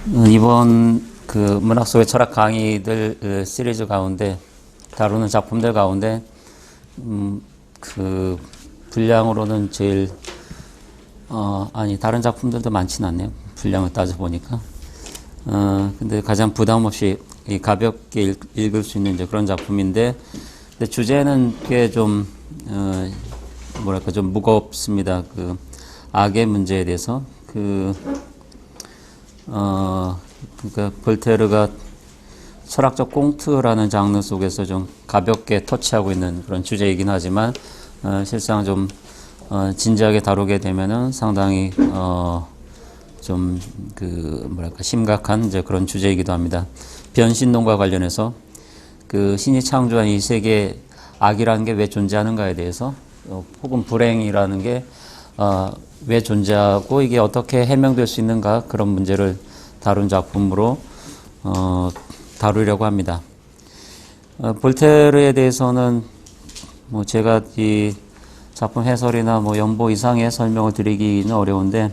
이번 그 문학 속의 철학 강의들 시리즈 가운데 다루는 작품들 가운데 그 분량으로는 제일 아니 다른 작품들도 많지는 않네요. 분량을 따져 보니까 근데 가장 부담 없이 가볍게 읽을 수 있는 이제 그런 작품인데, 근데 주제는 꽤 좀 뭐랄까 좀 무겁습니다. 그 악의 문제에 대해서 그러니까 볼테르가 철학적 꽁트라는 장르 속에서 좀 가볍게 터치하고 있는 그런 주제이긴 하지만 실상 좀 진지하게 다루게 되면은 상당히 좀 그 뭐랄까 심각한 이제 그런 주제이기도 합니다. 변신론과 관련해서 그 신이 창조한 이 세계에 악이라는 게 왜 존재하는가에 대해서 혹은 불행이라는 게 왜 존재하고 이게 어떻게 해명될 수 있는가, 그런 문제를 다룬 작품으로 다루려고 합니다. 볼테르에 대해서는 뭐 제가 이 작품 해설이나 뭐 연보 이상의 설명을 드리기는 어려운데,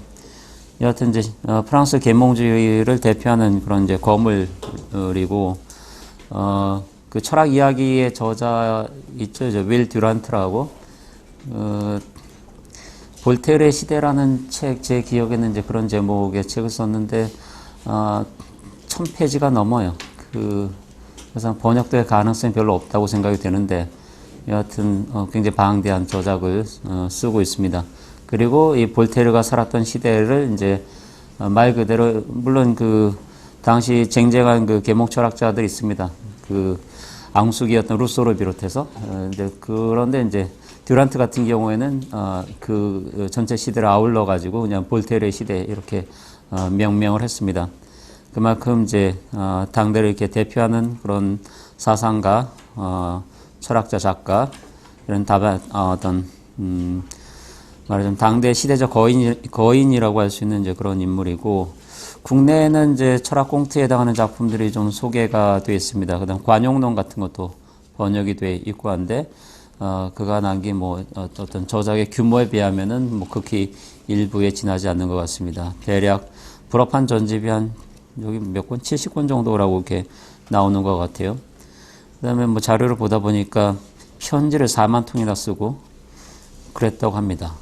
여하튼 이제 프랑스 계몽주의를 대표하는 그런 이제 거물이고, 그 철학 이야기의 저자 있죠, 윌 듀란트라고. 볼테르의 시대라는 책, 제 기억에는 이제 그런 제목의 책을 썼는데 1000페이지가 넘어요. 그래서 번역될 가능성이 별로 없다고 생각이 되는데, 여하튼 굉장히 방대한 저작을 쓰고 있습니다. 그리고 이 볼테르가 살았던 시대를 이제 말 그대로, 물론 그 당시 쟁쟁한 그 계몽 철학자들이 있습니다. 그 앙숙이었던 루소를 비롯해서. 그런데 이제 듀란트 같은 경우에는 그 전체 시대를 아울러 가지고 그냥 볼테르의 시대 이렇게 명명을 했습니다. 그만큼 이제 당대를 이렇게 대표하는 그런 사상가, 철학자, 작가, 이런 어떤 말하자면 당대 시대적 거인이라고 할 수 있는 이제 그런 인물이고, 국내에는 이제 철학 꽁트에 해당하는 작품들이 좀 소개가 되어 있습니다. 그다음 관용론 같은 것도 번역이 돼 있고 한데, 그가 남긴 뭐 어떤 저작의 규모에 비하면은 뭐 극히 일부에 지나지 않는 것 같습니다. 대략 불합한 전집이 한 여기 몇 권, 70권 정도라고 이렇게 나오는 것 같아요. 그다음에 뭐 자료를 보다 보니까 편지를 4만 통이나 쓰고 그랬다고 합니다.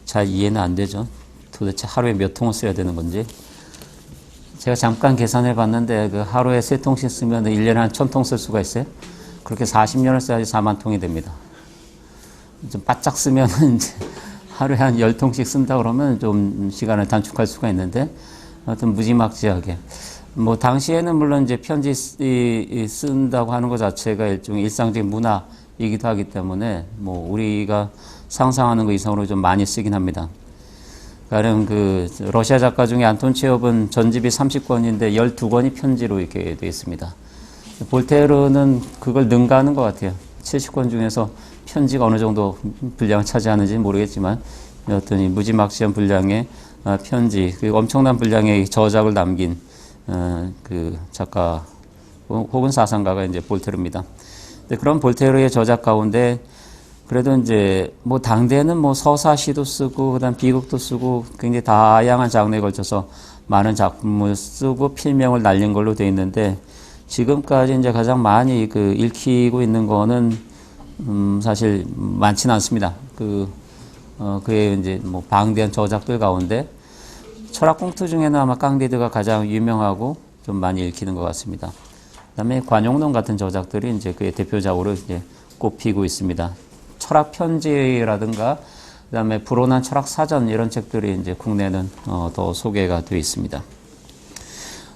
잘 이해는 안 되죠. 도대체 하루에 몇 통을 써야 되는 건지. 제가 잠깐 계산해 봤는데 그 하루에 3통씩 쓰면 1년에 한 1000통 쓸 수가 있어요. 그렇게 40년을 써야지 4만 통이 됩니다. 좀 바짝 쓰면은 이제 하루에 한 10통씩 쓴다 그러면 좀 시간을 단축할 수가 있는데, 하여튼 무지막지하게. 뭐 당시에는 물론 이제 편지 쓴다고 하는 것 자체가 일종의 일상적인 문화이기도 하기 때문에 뭐 우리가 상상하는 것 이상으로 좀 많이 쓰긴 합니다. 가령 그 러시아 작가 중에 안톤 체홉은 전집이 30권인데 12권이 편지로 이렇게 되어 있습니다. 볼테르는 그걸 능가하는 것 같아요. 70권 중에서 편지가 어느 정도 분량을 차지하는지 모르겠지만, 여하튼 이 무지막지한 분량의 편지, 그리고 엄청난 분량의 저작을 남긴 그 작가 혹은 사상가가 이제 볼테르입니다. 근데 그런 볼테르의 저작 가운데 그래도 이제 뭐 당대에는 뭐 서사시도 쓰고 그다음 비극도 쓰고 굉장히 다양한 장르에 걸쳐서 많은 작품을 쓰고 필명을 날린 걸로 돼 있는데, 지금까지 이제 가장 많이 그 읽히고 있는 거는 사실 많지는 않습니다. 그의 이제 뭐 방대한 저작들 가운데 철학 꽁트 중에는 아마 깡디드가 가장 유명하고 좀 많이 읽히는 것 같습니다. 그다음에 관용론 같은 저작들이 이제 그의 대표작으로 이제 꼽히고 있습니다. 철학 편지라든가 그다음에 불온한 철학 사전, 이런 책들이 이제 국내는 더 소개가 되어 있습니다.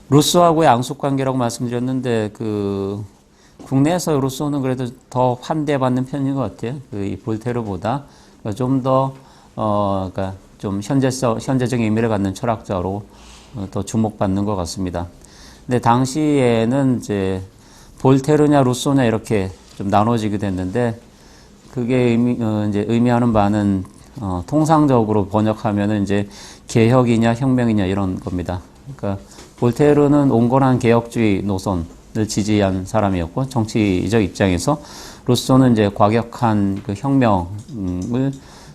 루소하고의 앙숙 관계라고 말씀드렸는데, 그 국내에서 루소는 그래도 더 환대받는 편인 것 같아요. 이 볼테르보다 좀 더 그러니까 좀 현재적인 의미를 갖는 철학자로 더 주목받는 것 같습니다. 근데 당시에는 이제 볼테르냐 루소냐 이렇게 좀 나눠지게 됐는데, 그게 이제 의미하는 바는 통상적으로 번역하면은 이제 개혁이냐 혁명이냐 이런 겁니다. 그러니까 볼테르는 온건한 개혁주의 노선을 지지한 사람이었고, 정치적 입장에서 루소는 이제 과격한 그 혁명을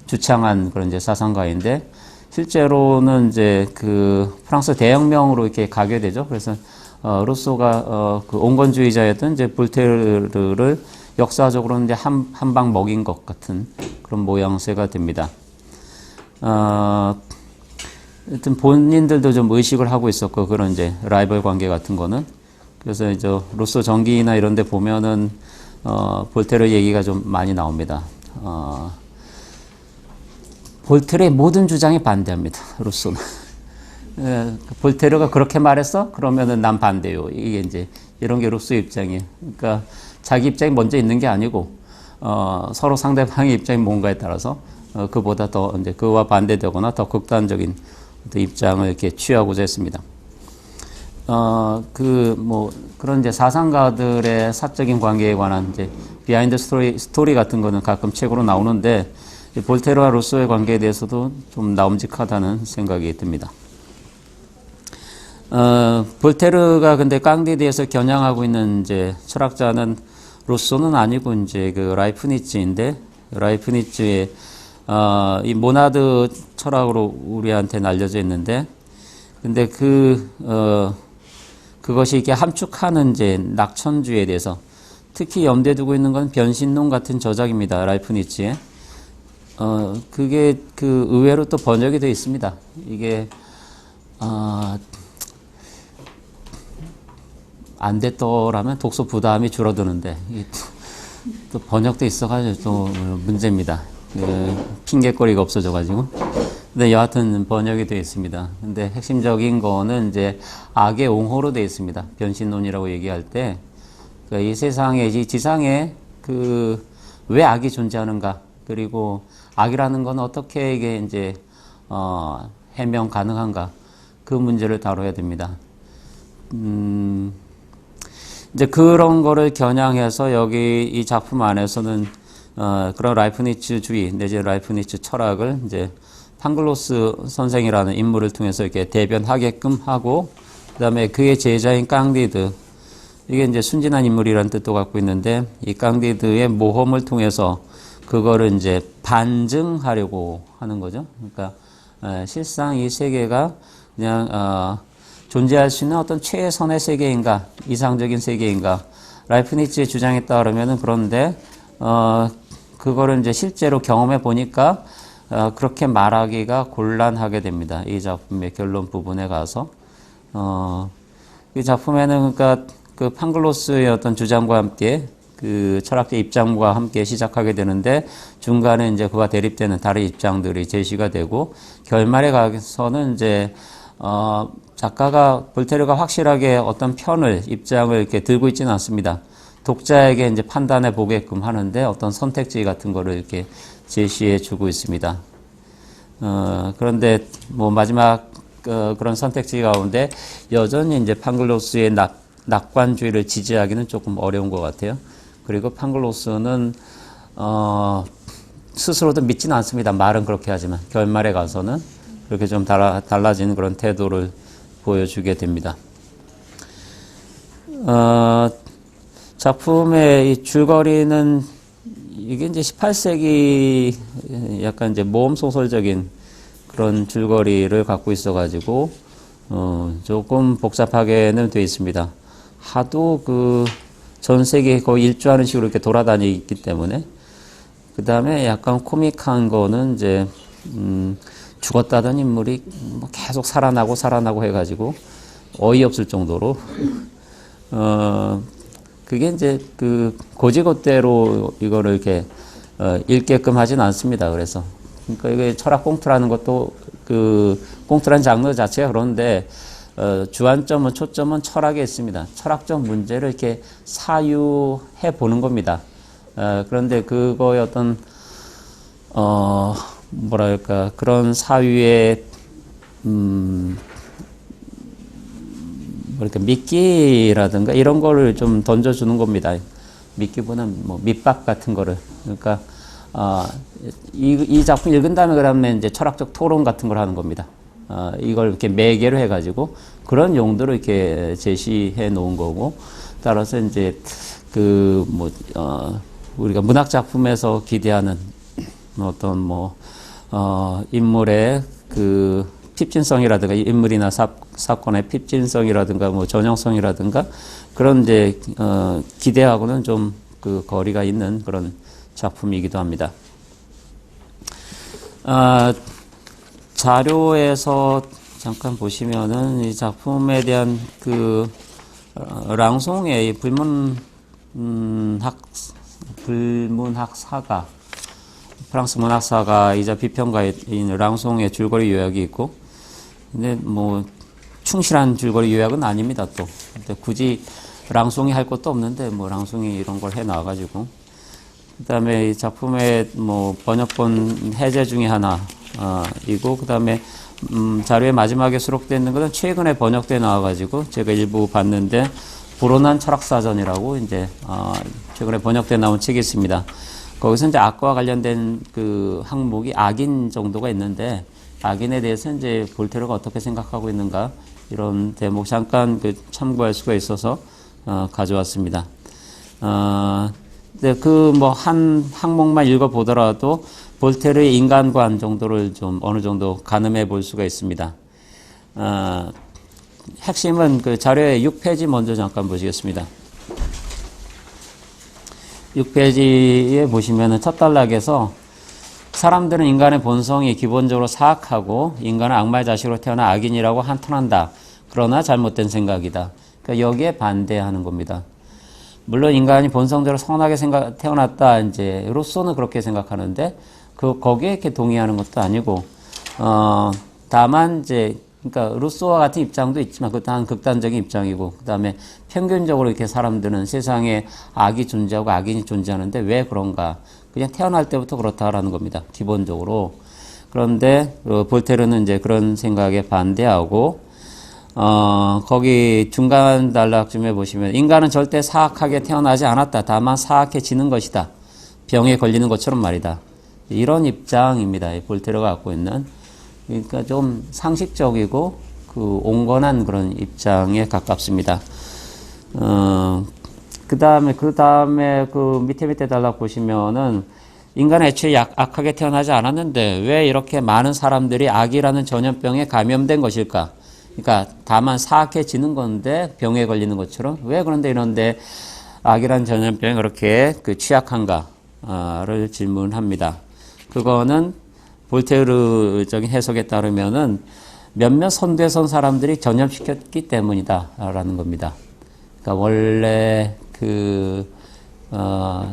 주창한 그런 이제 사상가인데, 실제로는 이제 그 프랑스 대혁명으로 이렇게 가게 되죠. 그래서 루소가 그 온건주의자였던 이제 볼테르를 역사적으로는 이제 한 방 먹인 것 같은 그런 모양새가 됩니다. 하여튼 본인들도 좀 의식을 하고 있었고, 그런 이제 라이벌 관계 같은 거는. 그래서 이제 루소 전기나 이런 데 보면은 볼테르 얘기가 좀 많이 나옵니다. 볼테르의 모든 주장에 반대합니다, 루소는. 볼테르가 그렇게 말했어? 그러면은 난 반대요. 이게 이제 이런 게 루소의 입장이에요. 그러니까 자기 입장이 먼저 있는 게 아니고 서로 상대방의 입장이 뭔가에 따라서 그보다 더 이제 그와 반대되거나 더 극단적인 입장을 이렇게 취하고자 했습니다. 그런 이제 사상가들의 사적인 관계에 관한 이제 비하인드 스토리 같은 거는 가끔 책으로 나오는데, 볼테르와 루소의 관계에 대해서도 좀 나움직하다는 생각이 듭니다. 볼테르가 근데 깡디드에서 겨냥하고 있는 이제 철학자는 루소는 아니고 이제 그 라이프니츠인데, 라이프니츠의 이 모나드 철학으로 우리한테는 알려져 있는데, 근데 그것이 이렇게 함축하는 이제 낙천주의에 대해서 특히 염두에 두고 있는 건 변신론 같은 저작입니다. 라이프니츠의. 그게 그 의외로 또 번역이 되어 있습니다. 이게, 안 됐더라면 독서 부담이 줄어드는데, 이게 또 번역도 있어가지고 또 문제입니다. 핑계거리가 없어져가지고. 근데 여하튼 번역이 되어 있습니다. 근데 핵심적인 거는 이제 악의 옹호로 되어 있습니다. 변신론이라고 얘기할 때, 이 세상에, 이 지상에 왜 악이 존재하는가, 그리고 악이라는 건 어떻게 이게 이제, 해명 가능한가, 그 문제를 다뤄야 됩니다. 이제 그런 거를 겨냥해서 여기 이 작품 안에서는, 그런 라이프니츠주의, 내지 라이프니츠 철학을 이제 판글로스 선생이라는 인물을 통해서 이렇게 대변하게끔 하고, 그 다음에 그의 제자인 깡디드, 이게 이제 순진한 인물이라는 뜻도 갖고 있는데, 이 깡디드의 모험을 통해서 그거를 이제 반증하려고 하는 거죠. 그러니까 실상 이 세계가 그냥 존재할 수 있는 어떤 최선의 세계인가, 이상적인 세계인가, 라이프니츠의 주장에 따르면은 그런데 그거를 이제 실제로 경험해 보니까 그렇게 말하기가 곤란하게 됩니다. 이 작품의 결론 부분에 가서. 이 작품에는 그러니까 그 판글로스의 어떤 주장과 함께 그 철학자 입장과 함께 시작하게 되는데, 중간에 이제 그와 대립되는 다른 입장들이 제시가 되고, 결말에 가서는 이제, 작가가, 볼테르가 확실하게 어떤 입장을 이렇게 들고 있지는 않습니다. 독자에게 이제 판단해 보게끔 하는데 어떤 선택지 같은 거를 이렇게 제시해 주고 있습니다. 그런데 뭐 마지막 그런 선택지 가운데 여전히 이제 판글로스의 낙관주의를 지지하기는 조금 어려운 것 같아요. 그리고 판글로스는 스스로도 믿지는 않습니다. 말은 그렇게 하지만 결말에 가서는 그렇게 좀 달라지는 그런 태도를 보여주게 됩니다. 작품의 이 줄거리는 이게 이제 18세기 약간 이제 모험 소설적인 그런 줄거리를 갖고 있어가지고 조금 복잡하게는 되어 있습니다. 하도 전 세계에 거의 일주하는 식으로 이렇게 돌아다니기 때문에. 그 다음에 약간 코믹한 거는 이제 죽었다던 인물이 뭐 계속 살아나고 해가지고 어이없을 정도로 그게 이제 고지고대로 이거를 이렇게 읽게끔 하진 않습니다. 그래서 그러니까 이게 철학 꽁트라는 것도 꽁트라는 장르 자체가 그런데 주안점은 초점은 철학에 있습니다. 철학적 문제를 이렇게 사유해 보는 겁니다. 그런데 그거의 어떤 뭐랄까 그런 사유의 뭐랄까 미끼라든가 이런 거를 좀 던져주는 겁니다. 미끼보다는 뭐 밑밥 같은 거를. 그러니까 이 작품 읽은 다음에 그다음에 이제 철학적 토론 같은 걸 하는 겁니다. 이걸 이렇게 매개로 해가지고 그런 용도로 이렇게 제시해 놓은 거고, 따라서 이제 우리가 문학 작품에서 기대하는 어떤 인물의 그 핍진성이라든가 인물이나 사건의 핍진성이라든가 뭐 전형성이라든가 그런 이제 기대하고는 좀 그 거리가 있는 그런 작품이기도 합니다. 자료에서 잠깐 보시면은 이 작품에 대한 그 랑송의 불문학사가 프랑스 문학사가이자 비평가인 랑송의 줄거리 요약이 있고, 근데 뭐 충실한 줄거리 요약은 아닙니다. 또 근데 굳이 랑송이 할 것도 없는데 뭐 랑송이 이런 걸 해 나와가지고, 그다음에 이 작품의 뭐 번역본 해제 중에 하나 이고, 그다음에 자료의 마지막에 수록되어 있는 것은 최근에 번역돼 나와가지고 제가 일부 봤는데 불온한 철학사전이라고 이제 최근에 번역돼 나온 책이 있습니다. 거기서 이제 악과 관련된 그 항목이 악인 정도가 있는데, 악인에 대해서 이제 볼테르가 어떻게 생각하고 있는가 이런 대목 잠깐 그 참고할 수가 있어서 가져왔습니다. 근데 그 뭐 한 항목만 읽어보더라도 볼테르의 인간관 정도를 좀 어느 정도 가늠해 볼 수가 있습니다. 핵심은 그 자료의 6페이지 먼저 잠깐 보시겠습니다. 6페이지에 보시면은 첫 단락에서 사람들은 인간의 본성이 기본적으로 사악하고 인간은 악마의 자식으로 태어나 악인이라고 한탄한다. 그러나 잘못된 생각이다. 그러니까 여기에 반대하는 겁니다. 물론 인간이 본성적으로 선하게 태어났다. 이제 루소는 그렇게 생각하는데 거기에 이렇게 동의하는 것도 아니고, 다만 이제 그러니까 루소와 같은 입장도 있지만 그것도 한 극단적인 입장이고, 그다음에 평균적으로 이렇게 사람들은 세상에 악이 존재하고 악인이 존재하는데 왜 그런가? 그냥 태어날 때부터 그렇다라는 겁니다. 기본적으로. 그런데 볼테르는 이제 그런 생각에 반대하고, 거기 중간 단락쯤에 보시면 인간은 절대 사악하게 태어나지 않았다. 다만 사악해지는 것이다. 병에 걸리는 것처럼 말이다. 이런 입장입니다. 볼테르가 갖고 있는. 그러니까 좀 상식적이고 그 온건한 그런 입장에 가깝습니다. 그 다음에 그 밑에 단락 보시면은 인간은 애초에 악하게 태어나지 않았는데 왜 이렇게 많은 사람들이 악이라는 전염병에 감염된 것일까? 그러니까 다만 사악해지는 건데 병에 걸리는 것처럼 왜 그런데 이런데 악이라는 전염병이 그렇게 그 취약한가를 질문합니다. 그거는 볼테르적인 해석에 따르면은 몇몇 선두에 선 사람들이 전염시켰기 때문이다라는 겁니다. 그러니까 원래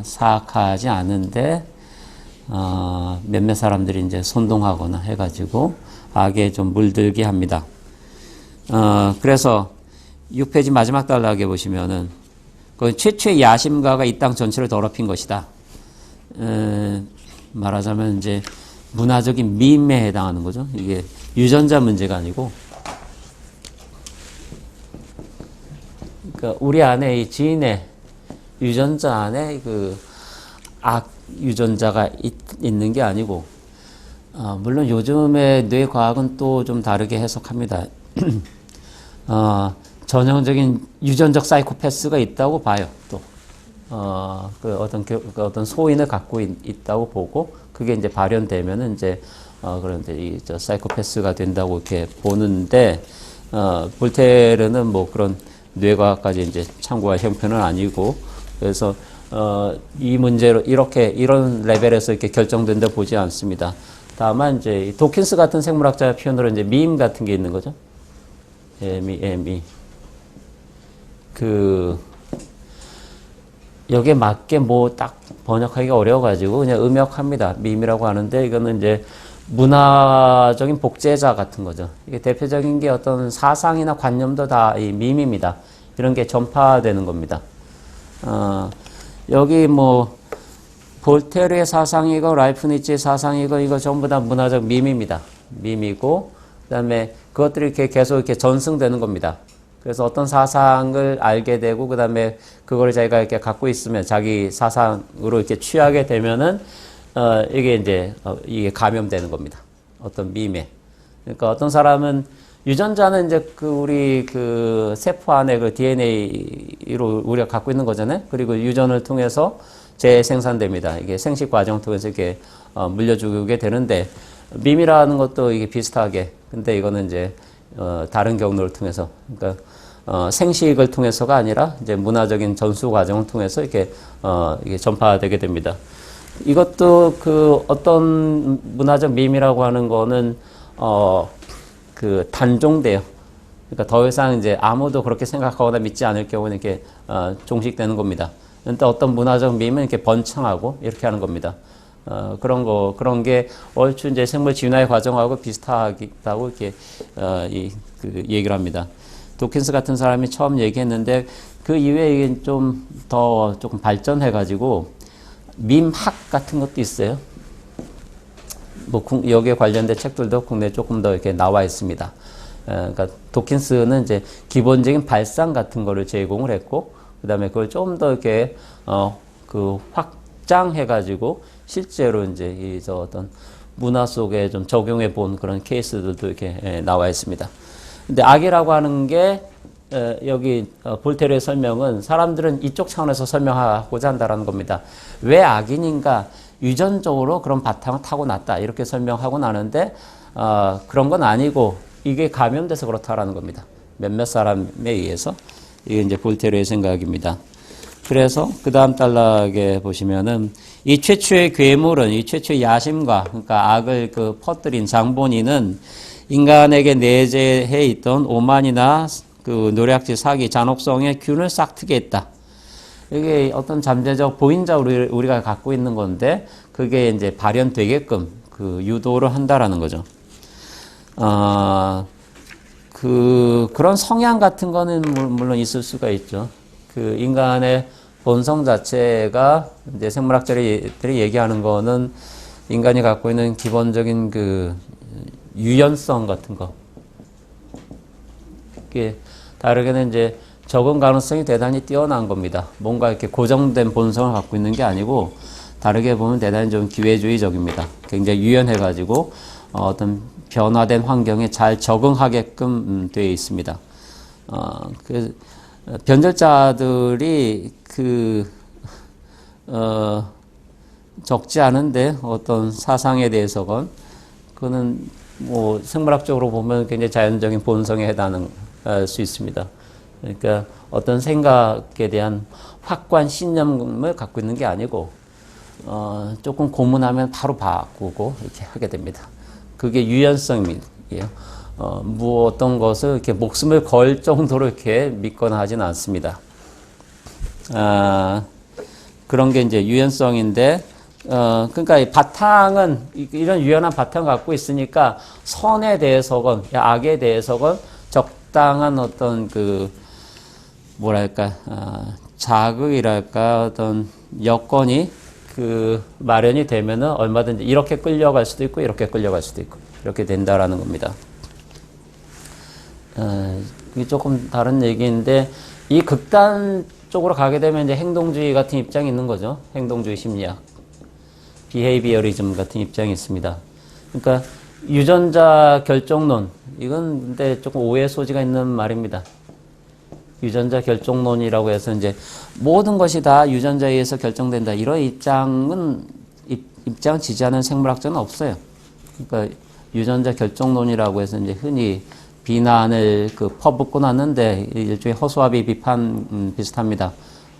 사악하지 않은데 몇몇 사람들이 이제 선동하거나 해가지고 악에 좀 물들게 합니다. 그래서 6페이지 마지막 단락에 보시면은 그 최초의 야심가가 이 땅 전체를 더럽힌 것이다. 말하자면 이제 문화적인 밈에 해당하는 거죠. 이게 유전자 문제가 아니고, 그러니까 우리 안에 이 지인의 유전자 안에 그 악 유전자가 있는 게 아니고, 물론 요즘의 뇌과학은 또 좀 다르게 해석합니다. 전형적인 유전적 사이코패스가 있다고 봐요. 또 어떤 소인을 갖고 있다고 보고, 그게 이제 발현되면은 이제 그런데 사이코패스가 된다고 이렇게 보는데, 볼테르는 뭐 그런 뇌과학까지 이제 참고할 형편은 아니고, 그래서 이 문제로 이런 레벨에서 이렇게 결정된다 보지 않습니다. 다만 이제 도킨스 같은 생물학자의 표현으로 이제 밈 같은 게 있는 거죠. 여기에 맞게 뭐 딱 번역하기가 어려워가지고 그냥 음역합니다. 밈이라고 하는데, 이거는 이제 문화적인 복제자 같은 거죠. 이게 대표적인 게 어떤 사상이나 관념도 다 이 밈입니다. 이런 게 전파되는 겁니다. 여기 뭐 볼테르의 사상이고 라이프니츠의 사상이고 이거 전부 다 문화적 밈입니다. 밈이고, 그다음에 그것들이 이렇게 계속 이렇게 전승되는 겁니다. 그래서 어떤 사상을 알게 되고, 그 다음에 그걸 자기가 이렇게 갖고 있으면 자기 사상으로 이렇게 취하게 되면은, 이게 이제, 이게 감염되는 겁니다. 어떤 밈에. 그러니까 어떤 사람은, 유전자는 이제 우리 세포 안에 그 DNA로 우리가 갖고 있는 거잖아요. 그리고 유전을 통해서 재생산됩니다. 이게 생식 과정을 통해서 이렇게 물려주게 되는데, 밈이라는 것도 이게 비슷하게, 근데 이거는 이제 다른 경로를 통해서, 그러니까 생식을 통해서가 아니라 이제 문화적인 전수 과정을 통해서 이렇게 이게 전파되게 됩니다. 이것도 그 어떤 문화적 밈이라고 하는 거는 그 단종돼요. 그러니까 더 이상 이제 아무도 그렇게 생각하거나 믿지 않을 경우는 이렇게 종식되는 겁니다. 근데 어떤 문화적 밈은 이렇게 번창하고 이렇게 하는 겁니다. 그런 게 얼추 이제 생물 진화의 과정하고 비슷하다고 이렇게 그 얘기를 합니다. 도킨스 같은 사람이 처음 얘기했는데 그 이후에 이게 좀 더 조금 발전해가지고 밈학 같은 것도 있어요. 뭐 여기에 관련된 책들도 국내에 조금 더 이렇게 나와 있습니다. 그러니까 도킨스는 이제 기본적인 발상 같은 거를 제공을 했고, 그다음에 그걸 좀 더 이렇게 그 확장해가지고 실제로 이제 이 어떤 문화 속에 좀 적용해 본 그런 케이스들도 이렇게 나와 있습니다. 근데 악이라고 하는 게 여기 볼테르의 설명은 사람들은 이쪽 차원에서 설명하고자 한다는 겁니다. 왜 악인인가? 유전적으로 그런 바탕을 타고났다 이렇게 설명하고 나는데 그런 건 아니고 이게 감염돼서 그렇다라는 겁니다. 몇몇 사람에 의해서. 이게 이제 볼테르의 생각입니다. 그래서 그 다음 단락에 보시면은 이 최초의 괴물은 이 최초의 야심과 그러니까 악을 그 퍼뜨린 장본인은 인간에게 내재해 있던 오만이나 그 노략질, 사기, 잔혹성의 균을 싹트게 했다. 이게 어떤 잠재적 보인자 우리가 갖고 있는 건데 그게 이제 발현되게끔 그 유도를 한다라는 거죠. 그런 성향 같은 거는 물론 있을 수가 있죠. 그 인간의 본성 자체가 이제 생물학자들이 얘기하는 거는 인간이 갖고 있는 기본적인 그 유연성 같은 거. 이게 다르게는 이제 적응 가능성이 대단히 뛰어난 겁니다. 뭔가 이렇게 고정된 본성을 갖고 있는 게 아니고 다르게 보면 대단히 좀 기회주의적입니다. 굉장히 유연해가지고 어떤 변화된 환경에 잘 적응하게끔 되어 있습니다. 그 변절자들이 적지 않은데 어떤 사상에 대해서건 그거는 뭐 생물학적으로 보면 굉장히 자연적인 본성에 해당할 수 있습니다. 그러니까 어떤 생각에 대한 확고한 신념을 갖고 있는 게 아니고 조금 고문하면 바로 바꾸고 이렇게 하게 됩니다. 그게 유연성이에요. 어떤 것을 이렇게 목숨을 걸 정도로 이렇게 믿거나 하진 않습니다. 그런 게 이제 유연성인데, 그러니까 이 바탕은, 이런 유연한 바탕을 갖고 있으니까 선에 대해서건, 악에 대해서건 적당한 어떤 자극이랄까, 어떤 여건이 마련이 되면은 얼마든지 이렇게 끌려갈 수도 있고, 이렇게 끌려갈 수도 있고, 이렇게 된다라는 겁니다. 이게 조금 다른 얘기인데, 이 극단 쪽으로 가게 되면 이제 행동주의 같은 입장이 있는 거죠. 행동주의 심리학. 비헤이비어리즘 같은 입장이 있습니다. 그러니까 유전자 결정론. 이건 근데 조금 오해 소지가 있는 말입니다. 유전자 결정론이라고 해서 이제 모든 것이 다 유전자에 의해서 결정된다. 이런 입장은 지지하는 생물학자는 없어요. 그러니까 유전자 결정론이라고 해서 이제 흔히 비난을 퍼붓고 났는데 일종의 허수아비 비판 비슷합니다.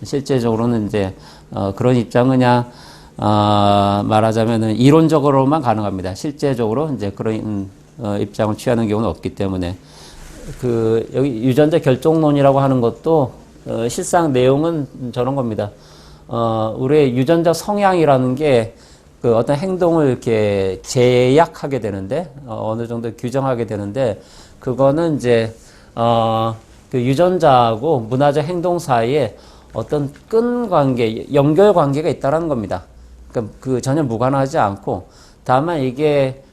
실제적으로는 이제 그런 입장은 그냥 말하자면은 이론적으로만 가능합니다. 실제적으로 이제 그런 입장을 취하는 경우는 없기 때문에 여기 유전자 결정론이라고 하는 것도 실상 내용은 저런 겁니다. 우리의 유전자 성향이라는 게 어떤 행동을 이렇게 제약하게 되는데 어느 정도 규정하게 되는데 그거는 이제 유전자하고 문화적 행동 사이에 어떤 끈 관계, 연결 관계가 있다라는 겁니다. 그러니까 전혀 무관하지 않고 다만 이게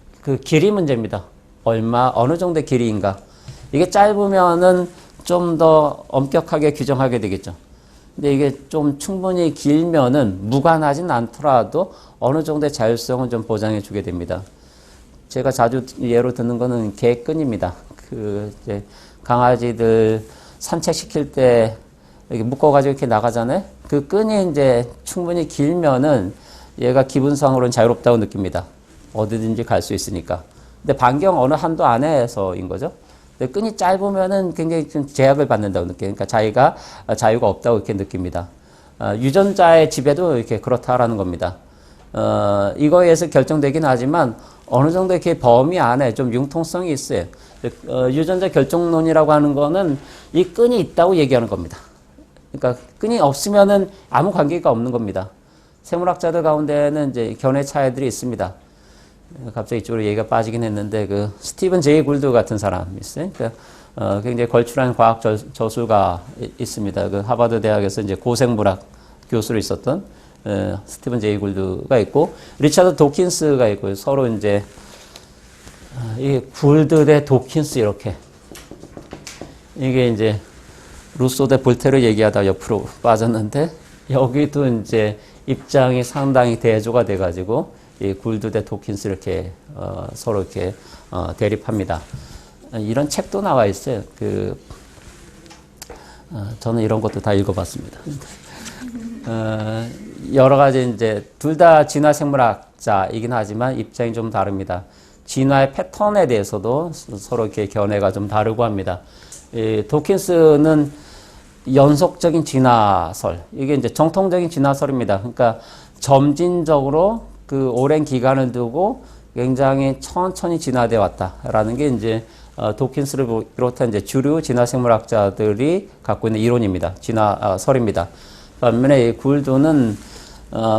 길이 문제입니다. 어느 정도의 길이인가. 이게 짧으면은 좀 더 엄격하게 규정하게 되겠죠. 근데 이게 좀 충분히 길면은 무관하진 않더라도 어느 정도의 자율성은 좀 보장해 주게 됩니다. 제가 자주 예로 듣는 거는 개끈입니다. 이제 강아지들 산책시킬 때 이렇게 묶어가지고 이렇게 나가잖아요. 그 끈이 이제 충분히 길면은 얘가 기분상으로는 자유롭다고 느낍니다. 어디든지 갈 수 있으니까. 근데 반경 어느 한도 안에서인 거죠. 근데 끈이 짧으면은 굉장히 좀 제약을 받는다고 느껴요. 그러니까 자기가 자유가 없다고 이렇게 느낍니다. 유전자의 지배도 이렇게 그렇다라는 겁니다. 이거에 의해서 결정되긴 하지만 어느 정도 이렇게 범위 안에 좀 융통성이 있어요. 유전자 결정론이라고 하는 거는 이 끈이 있다고 얘기하는 겁니다. 그러니까 끈이 없으면은 아무 관계가 없는 겁니다. 생물학자들 가운데는 이제 견해 차이들이 있습니다. 갑자기 이쪽으로 얘기가 빠지긴 했는데 그 스티븐 제이 굴드 같은 사람이 있어요. 그러니까 굉장히 걸출한 과학 저술가 있습니다. 그 하버드 대학에서 이제 고생물학 교수로 있었던 스티븐 제이 굴드가 있고 리차드 도킨스가 있고 서로 이제 이 굴드 대 도킨스 이렇게 이게 이제 루소 대 볼테르 얘기하다 옆으로 빠졌는데 여기도 이제 입장이 상당히 대조가 돼가지고 이 굴드 대 도킨스 이렇게 서로 이렇게 대립합니다. 이런 책도 나와 있어요. 저는 이런 것도 다 읽어봤습니다. 여러 가지 이제 둘 다 진화 생물학자이긴 하지만 입장이 좀 다릅니다. 진화의 패턴에 대해서도 서로 이렇게 견해가 좀 다르고 합니다. 도킨스는 연속적인 진화설, 이게 이제 정통적인 진화설입니다. 그러니까 점진적으로 그 오랜 기간을 두고 굉장히 천천히 진화되어 왔다라는 게 이제 도킨스를 비롯한 이제 주류 진화생물학자들이 갖고 있는 이론입니다. 진화설입니다. 반면에 이 굴드는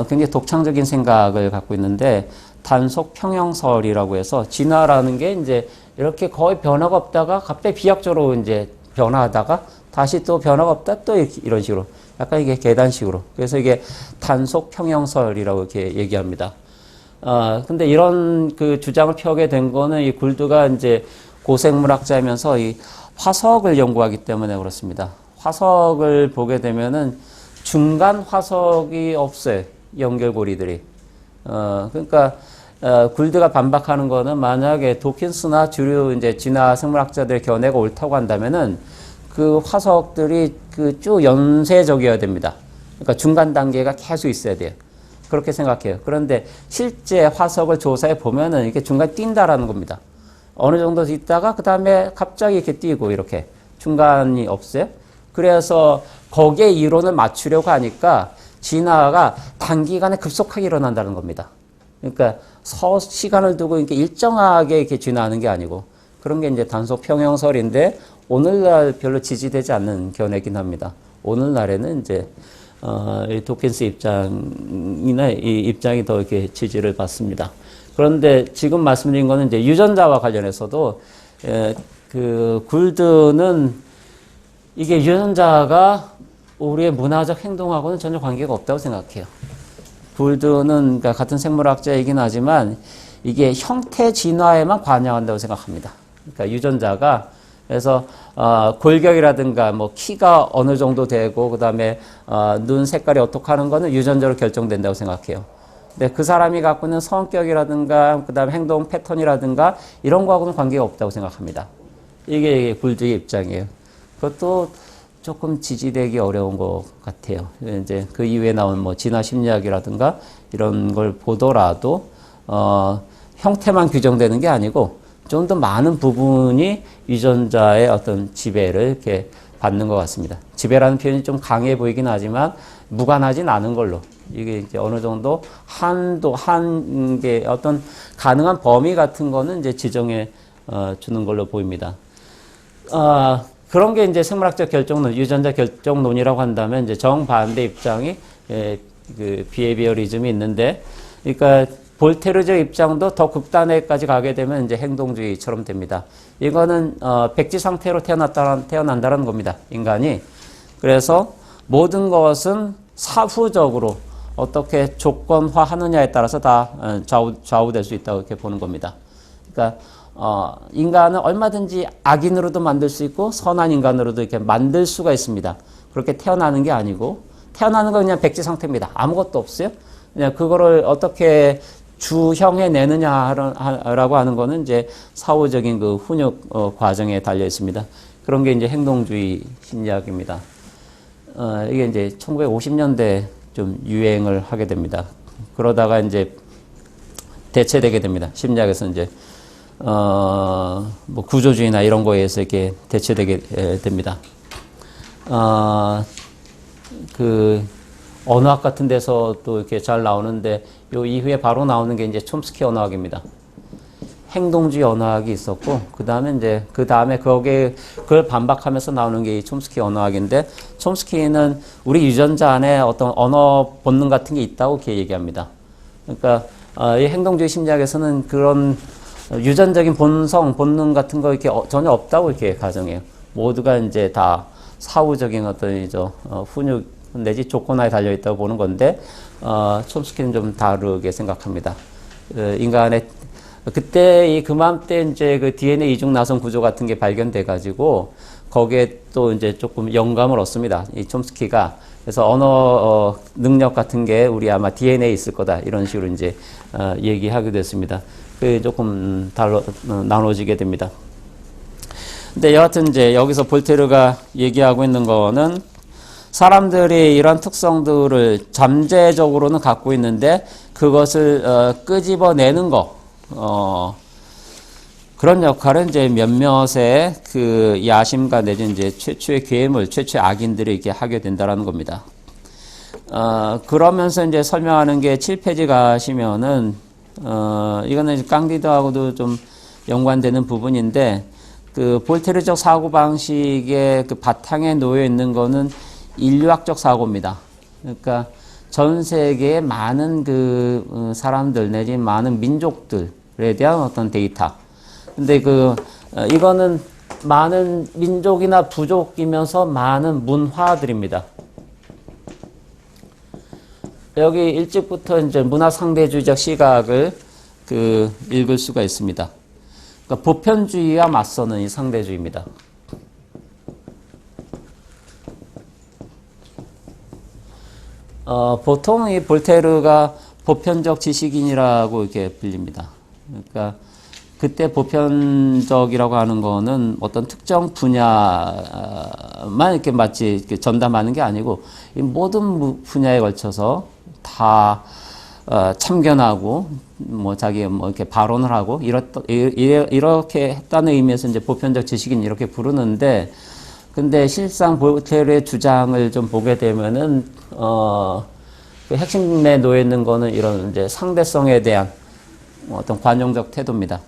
굉장히 독창적인 생각을 갖고 있는데 단속 평형설이라고 해서 진화라는 게 이제 이렇게 거의 변화가 없다가 갑자기 비약적으로 이제 변화하다가 다시 또 변화가 없다 또 이런 식으로 약간 이게 계단식으로 그래서 이게 단속 평형설이라고 이렇게 얘기합니다. 근데 이런 그 주장을 펴게 된 거는 이 굴드가 이제 고생물학자이면서 이 화석을 연구하기 때문에 그렇습니다. 화석을 보게 되면은 중간 화석이 없어요. 연결고리들이. 그러니까 굴드가 반박하는 거는 만약에 도킨스나 주류 이제 진화 생물학자들의 견해가 옳다고 한다면은 그 화석들이 그 쭉 연쇄적이어야 됩니다. 그러니까 중간 단계가 계속 있어야 돼요. 그렇게 생각해요. 그런데 실제 화석을 조사해 보면은 이렇게 중간에 뛴다라는 겁니다. 어느 정도 있다가 그 다음에 갑자기 이렇게 뛰고 이렇게 중간이 없어요. 그래서 거기에 이론을 맞추려고 하니까 진화가 단기간에 급속하게 일어난다는 겁니다. 그러니까 시간을 두고 이렇게 일정하게 이렇게 진화하는 게 아니고 그런 게 이제 단속 평형설인데 오늘날 별로 지지되지 않는 견해긴 합니다. 오늘날에는 이제 이 도킨스 입장이나 이 입장이 더 이렇게 지지를 받습니다. 그런데 지금 말씀드린 거는 이제 유전자와 관련해서도 그 굴드는 이게 유전자가 우리의 문화적 행동하고는 전혀 관계가 없다고 생각해요. 굴드는 그러니까 같은 생물학자이긴 하지만 이게 형태 진화에만 관여한다고 생각합니다. 그러니까 유전자가 그래서 골격이라든가 뭐 키가 어느 정도 되고 그다음에 눈 색깔이 어떻게 하는 거는 유전자로 결정된다고 생각해요. 근데 그 사람이 갖고 있는 성격이라든가 그다음에 행동 패턴이라든가 이런 거하고는 관계가 없다고 생각합니다. 이게 굴드의 입장이에요. 그것도 조금 지지되기 어려운 것 같아요. 이제 그 이후에 나온 뭐 진화 심리학이라든가 이런 걸 보더라도 형태만 규정되는 게 아니고 좀 더 많은 부분이 유전자의 어떤 지배를 이렇게 받는 것 같습니다. 지배라는 표현이 좀 강해 보이긴 하지만 무관하진 않은 걸로 이게 이제 어느 정도 한계 어떤 가능한 범위 같은 거는 이제 지정해 주는 걸로 보입니다. 그런 게 이제 생물학적 결정론, 유전자 결정론이라고 한다면 이제 정반대 입장이 그 비헤비어리즘이 있는데, 그러니까 볼테르적 입장도 더 극단에까지 가게 되면 이제 행동주의처럼 됩니다. 이거는 백지 상태로 태어난다는 겁니다. 인간이. 그래서 모든 것은 사후적으로 어떻게 조건화하느냐에 따라서 다 좌우될 수 있다고 이렇게 보는 겁니다. 그러니까 인간은 얼마든지 악인으로도 만들 수 있고 선한 인간으로도 이렇게 만들 수가 있습니다. 그렇게 태어나는 게 아니고 태어나는 건 그냥 백지 상태입니다. 아무것도 없어요. 그냥 그거를 어떻게 주형해 내느냐라고 하는 거는 이제 사후적인 그 훈육 과정에 달려 있습니다. 그런 게 이제 행동주의 심리학입니다. 이게 이제 1950년대 좀 유행을 하게 됩니다. 그러다가 이제 대체되게 됩니다. 심리학에서 이제 뭐 구조주의나 이런 거에 의해서 이렇게 대체되게 됩니다. 그 언어학 같은 데서 또 이렇게 잘 나오는데 요 이후에 바로 나오는 게 이제 촘스키 언어학입니다. 행동주의 언어학이 있었고 그 다음에 거기에 그걸 반박하면서 나오는 게 이 촘스키 언어학인데, 촘스키는 우리 유전자 안에 어떤 언어 본능 같은 게 있다고 이렇게 얘기합니다. 그러니까 이 행동주의 심리학에서는 그런 유전적인 본능 같은 거 이렇게 전혀 없다고 이렇게 가정해요. 모두가 이제 다 사후적인 어떤 훈육 내지 조건화에 달려 있다고 보는 건데, 촘스키는 좀 다르게 생각합니다. 인간의 그때 그맘때 이제 그 DNA 이중 나선 구조 같은 게 발견돼 가지고 거기에 또 이제 조금 영감을 얻습니다. 이 촘스키가. 그래서 언어 능력 같은 게 우리 아마 DNA에 있을 거다, 이런 식으로 이제 얘기하게 됐습니다. 그 조금 나눠지게 됩니다. 근데 여하튼 이제 여기서 볼테르가 얘기하고 있는 거는 사람들이 이런 특성들을 잠재적으로는 갖고 있는데 그것을 끄집어내는 거, 그런 역할은 이제 몇몇의 그 야심가 내지 이제 최초의 괴물, 최초의 악인들이 이렇게 하게 된다라는 겁니다. 그러면서 이제 설명하는 게 7페이지 가시면은, 이거는 깡디드하고도 좀 연관되는 부분인데, 그 볼테르적 사고방식의 그 바탕에 놓여 있는 거는 인류학적 사고입니다. 그러니까 전 세계의 많은 그 사람들 내지 많은 민족들에 대한 어떤 데이터. 근데 이거는 많은 민족이나 부족이면서 많은 문화들입니다. 여기 일찍부터 이제 문화 상대주의적 시각을 읽을 수가 있습니다. 그러니까 보편주의와 맞서는 이 상대주의입니다. 보통 이 볼테르가 보편적 지식인이라고 이렇게 불립니다. 그러니까 그때 보편적이라고 하는 거는 어떤 특정 분야만 이렇게 마치 이렇게 전담하는 게 아니고 이 모든 분야에 걸쳐서 다 참견하고 뭐 자기 뭐 이렇게 발언을 하고 이렇게 했다는 의미에서 이제 보편적 지식인 이렇게 부르는데, 근데 실상 볼테르의 주장을 좀 보게 되면은 그 핵심에 놓여 있는 거는 이런 이제 상대성에 대한 어떤 관용적 태도입니다.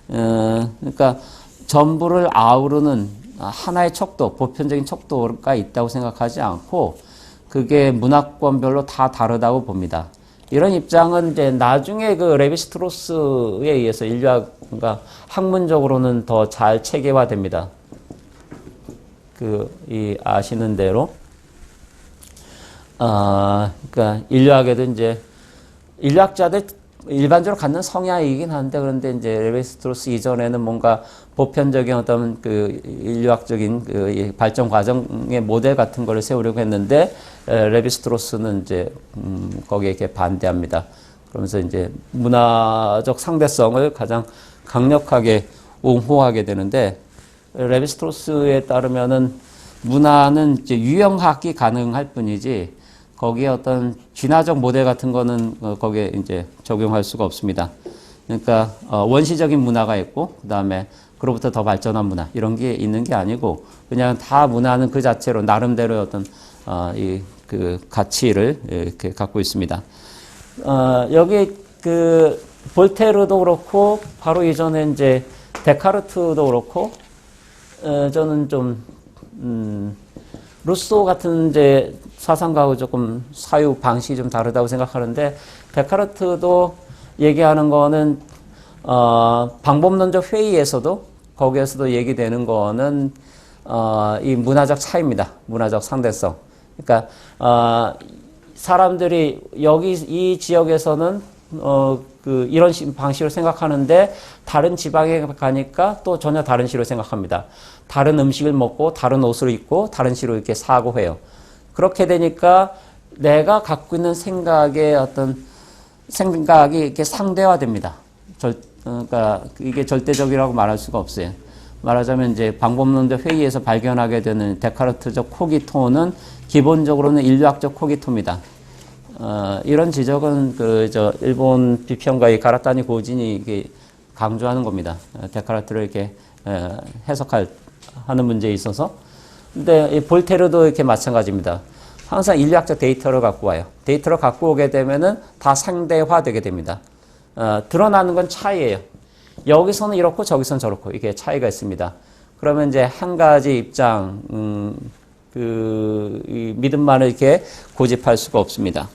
그러니까 전부를 아우르는 하나의 척도, 보편적인 척도가 있다고 생각하지 않고 그게 문화권별로 다 다르다고 봅니다. 이런 입장은 이제 나중에 그 레비스트로스에 의해서 인류학, 그러니까 학문적으로는 더 잘 체계화됩니다. 아시는 대로. 그러니까 인류학에도 이제 인류학자들 일반적으로 갖는 성향이긴 한데, 그런데 이제 레비스트로스 이전에는 뭔가 보편적인 어떤 그 인류학적인 발전 과정의 모델 같은 거를 세우려고 했는데, 레비스트로스는 이제 거기에 이렇게 반대합니다. 그러면서 이제 문화적 상대성을 가장 강력하게 옹호하게 되는데, 레비스트로스에 따르면은 문화는 이제 유형학이 가능할 뿐이지 거기에 어떤 진화적 모델 같은 거는 거기에 이제 적용할 수가 없습니다. 그러니까 원시적인 문화가 있고 그다음에 그로부터 더 발전한 문화 이런 게 있는 게 아니고 그냥 다 문화는 그 자체로 나름대로의 어떤 그 가치를 이렇게 갖고 있습니다. 여기 그 볼테르도 그렇고 바로 이전에 이제 데카르트도 그렇고 저는 좀 루소 같은 이제 사상가하고 조금 사유 방식이 좀 다르다고 생각하는데, 데카르트도 얘기하는 거는 방법론적 회의에서도 거기에서도 얘기되는 거는 이 문화적 차이입니다. 문화적 상대성. 그러니까 사람들이 여기 이 지역에서는 이런 방식으로 생각하는데 다른 지방에 가니까 또 전혀 다른 식으로 생각합니다. 다른 음식을 먹고 다른 옷을 입고 다른 식으로 이렇게 사고해요. 그렇게 되니까 내가 갖고 있는 생각의 어떤 생각이 이렇게 상대화됩니다. 그러니까 이게 절대적이라고 말할 수가 없어요. 말하자면 이제 방법론적 회의에서 발견하게 되는 데카르트적 코기토는 기본적으로는 인류학적 코기토입니다. 이런 지적은 일본 비평가의 가라타니 고진이 이게 강조하는 겁니다. 데카르트를 이렇게 하는 문제에 있어서. 근데 이 볼테르도 이렇게 마찬가지입니다. 항상 인류학적 데이터를 갖고 와요. 데이터를 갖고 오게 되면은 다 상대화되게 됩니다. 드러나는 건 차이예요. 여기서는 이렇고 저기서는 저렇고 이게 차이가 있습니다. 그러면 이제 한 가지 입장, 이 믿음만을 이렇게 고집할 수가 없습니다.